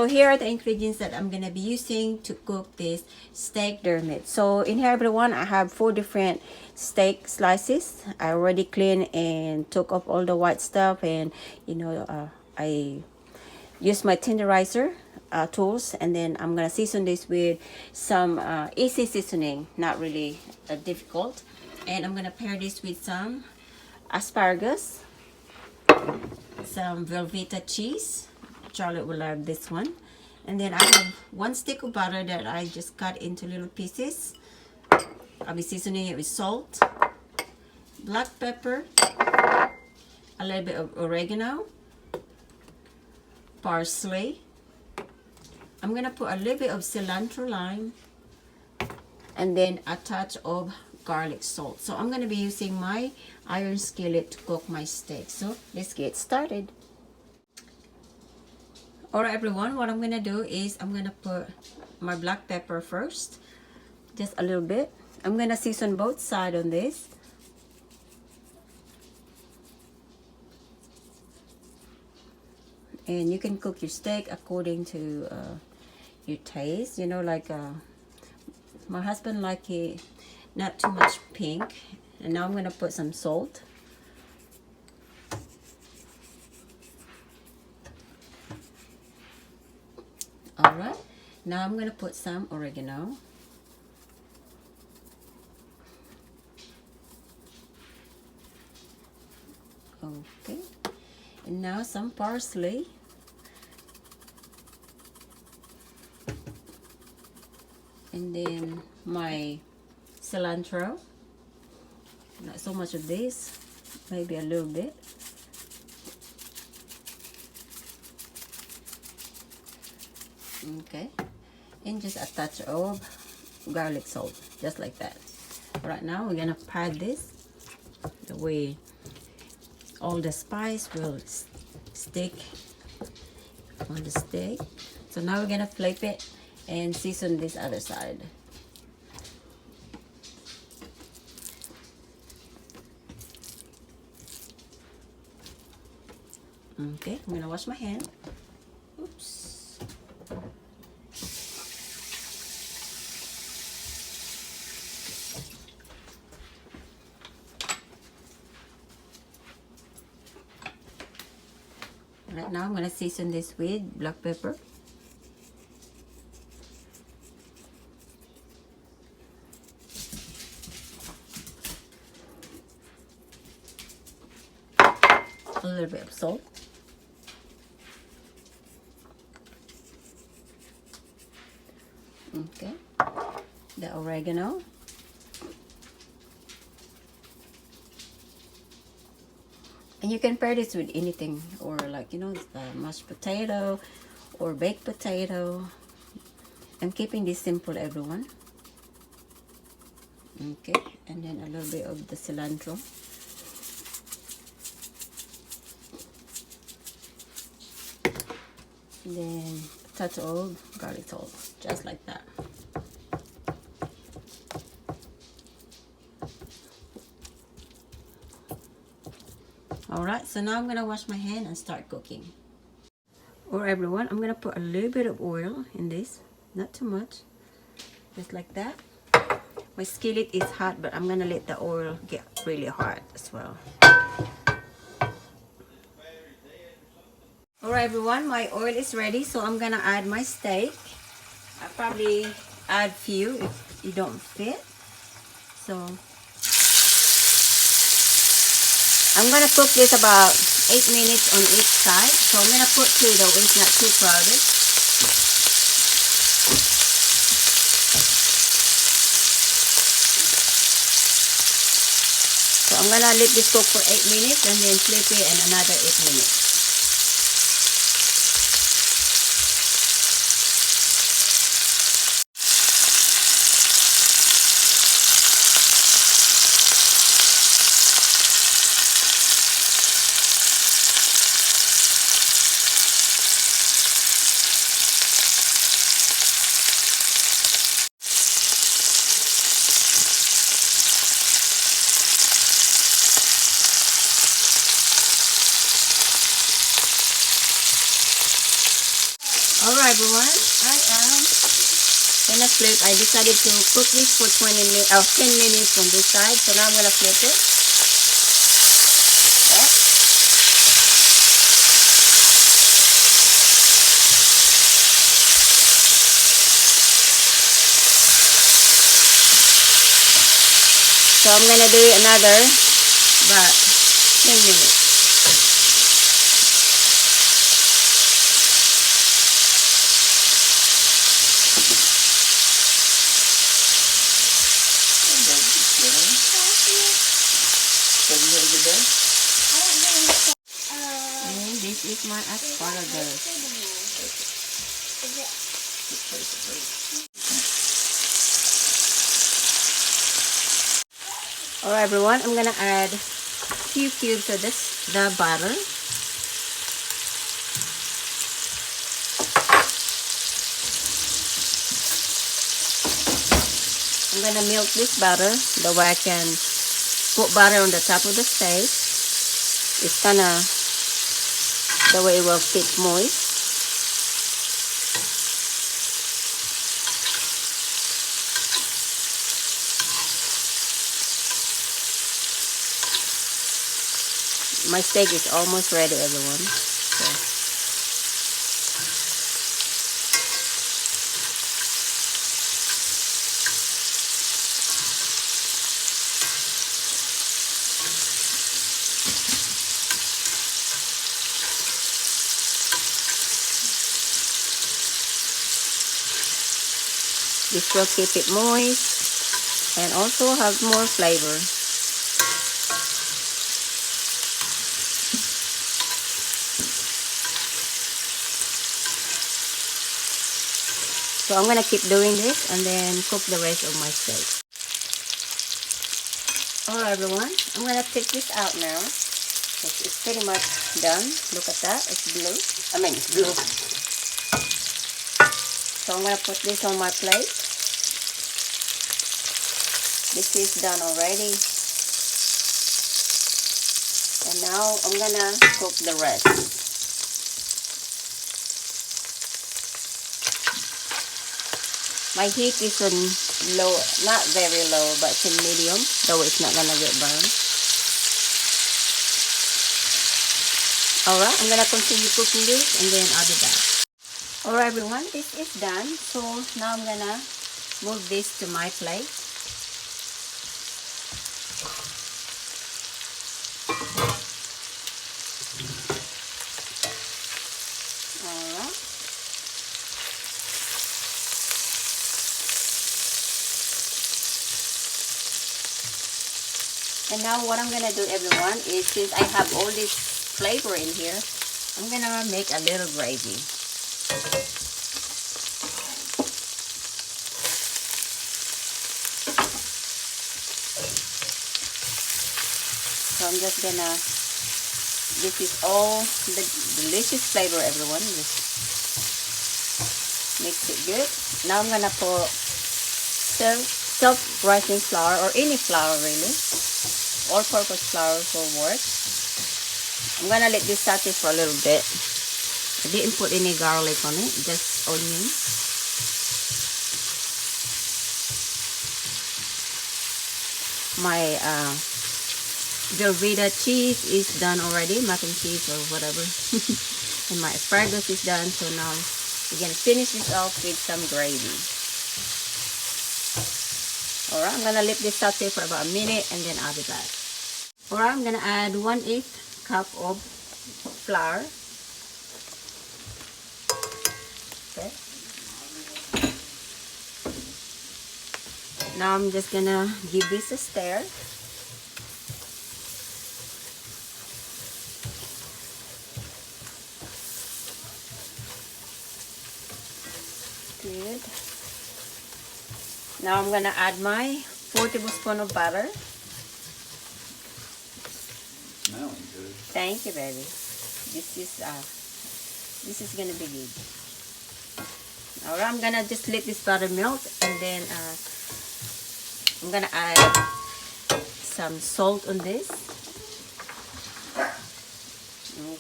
here are the ingredients that I'm gonna be using to cook this steak meat. So in here, everyone, I have 4 different steak slices. I already cleaned and took off all the white stuff, and I use my tenderizer tools, and then I'm gonna season this with some easy seasoning, not really difficult. And I'm gonna pair this with some asparagus, some Velveeta cheese. Charlotte will love this one. And then I have 1 stick of butter that I just cut into little pieces. I'll be seasoning it with salt, black pepper, a little bit of oregano, parsley. I'm gonna put a little bit of cilantro lime, and then a touch of garlic salt. So I'm gonna be using my iron skillet to cook my steak. So let's get started. Alright everyone, what I'm gonna do is I'm gonna put my black pepper first, just a little bit. I'm gonna season both sides on this. And you can cook your steak according to your taste. You know, like my husband like it not too much pink. And now I'm gonna put some salt. Alright, now I'm gonna put some oregano. Okay, and now some parsley. And then my cilantro. Not so much of this, maybe a little bit. Okay, and just a touch of garlic salt, just like that. Right now we're gonna pad this the way all the spice will stick on the steak. So now we're gonna flip it and season this other side. Okay, I'm gonna wash my hand. Oops. Right now I'm gonna season this with black pepper, a little bit of salt, okay, the oregano, and you can pair this with anything, or like, you know, mashed potato or baked potato. I'm keeping this simple, everyone. Okay, and then a little bit of the cilantro. Then a touch of garlic salt, just like that. Alright, so now I'm gonna wash my hand and start cooking. Alright everyone, I'm gonna put a little bit of oil in this, not too much, just like that. My skillet is hot, but I'm gonna let the oil get really hot as well. Alright everyone, my oil is ready, so I'm gonna add my steak. I probably add few if you don't fit. So I'm gonna cook this about 8 minutes on each side. So I'm gonna put 2 though, it's not too crowded. So I'm gonna let this cook for 8 minutes and then flip it and another 8 minutes. Alright everyone, I am gonna flip. I decided to cook this for 10 minutes on this side. So now I'm gonna flip it. So I'm gonna do another about 10 minutes. And this is my asparagus. Alright everyone, I'm gonna add a few cubes of the butter. I'm gonna milk this butter the way I can put butter on the top of the steak. It's kinda the way it will keep moist. My steak is almost ready, everyone. So. This will keep it moist and also have more flavor. So I'm gonna keep doing this and then cook the rest of my steak. Alright everyone, I'm gonna take this out now. It's pretty much done. Look at that, it's blue. It's blue. So I'm gonna put this on my plate. This is done already. And now I'm gonna cook the rest. My heat is on low, not very low, but it's in medium, so it's not gonna get burned. Alright, I'm gonna continue cooking this and then I'll be back. Alright everyone, this is done. So now I'm gonna move this to my plate. Alright. And now what I'm gonna do everyone is, since I have all this flavor in here, I'm gonna make a little gravy. So I'm just gonna, this is all the delicious flavor everyone. Just mix it good. Now I'm gonna put self-rising flour, or any flour really. All-purpose flour will work. I'm gonna let this saute for a little bit. I didn't put any garlic on it, just onion. My Velveeta cheese is done already, mac and cheese or whatever. And my asparagus is done, so now we're gonna finish this off with some gravy. Alright, I'm gonna let this saute for about a minute and then I'll be back. Alright, I'm gonna add 1/8 cup of flour. Okay. Now I'm just gonna give this a stir. Good. Now I'm gonna add my 4 tablespoons of butter. Smelling good. Thank you, baby. This is gonna be good. Alright, I'm gonna just let this butter melt, and then I'm gonna add some salt on this.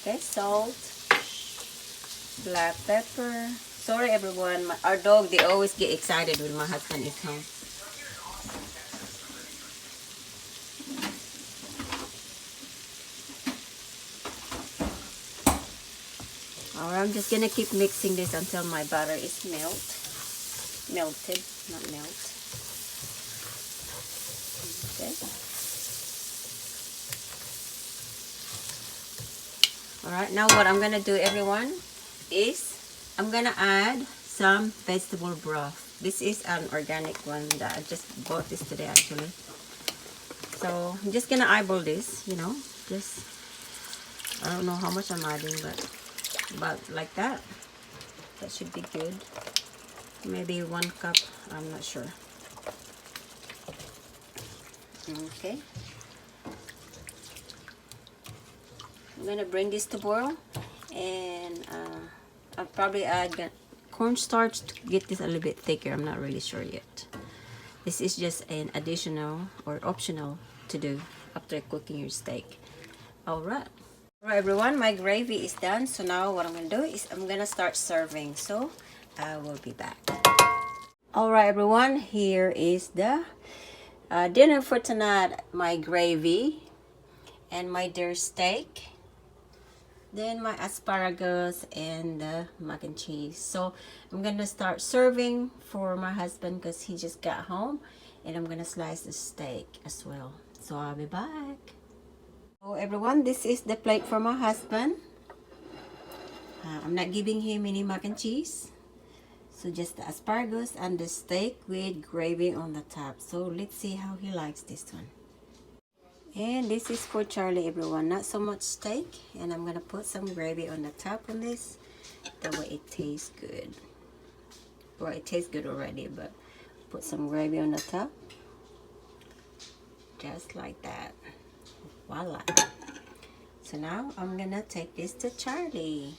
Okay, salt, black pepper, Sorry everyone, our dog, they always get excited when my husband is home. Alright, I'm just gonna keep mixing this until my butter is melted, not melt. Okay. Alright, now what I'm gonna do, everyone, is I'm gonna add some vegetable broth. This is an organic one that I just bought this today actually. So I'm just gonna eyeball this, you know, just, I don't know how much I'm adding, but about like that. That should be good. Maybe 1 cup, I'm not sure. Okay. I'm gonna bring this to boil, and I'll probably add cornstarch to get this a little bit thicker. I'm not really sure yet. This is just an additional or optional to do after cooking your steak. Alright. Alright everyone, my gravy is done. So now what I'm gonna do is I'm gonna start serving. So I will be back. Alright everyone, here is the dinner for tonight. My gravy and my deer steak, then my asparagus and the mac and cheese. So I'm gonna start serving for my husband because he just got home, and I'm gonna slice the steak as well. So I'll be back. So everyone, this is the plate for my husband. I'm not giving him any mac and cheese, so just the asparagus and the steak with gravy on the top. So let's see how he likes this one. And this is for Charlie, everyone. Not so much steak, and I'm gonna put some gravy on the top on this. That way it tastes good. Well, it tastes good already, but put some gravy on the top. Just like that. Voila. So now I'm gonna take this to Charlie.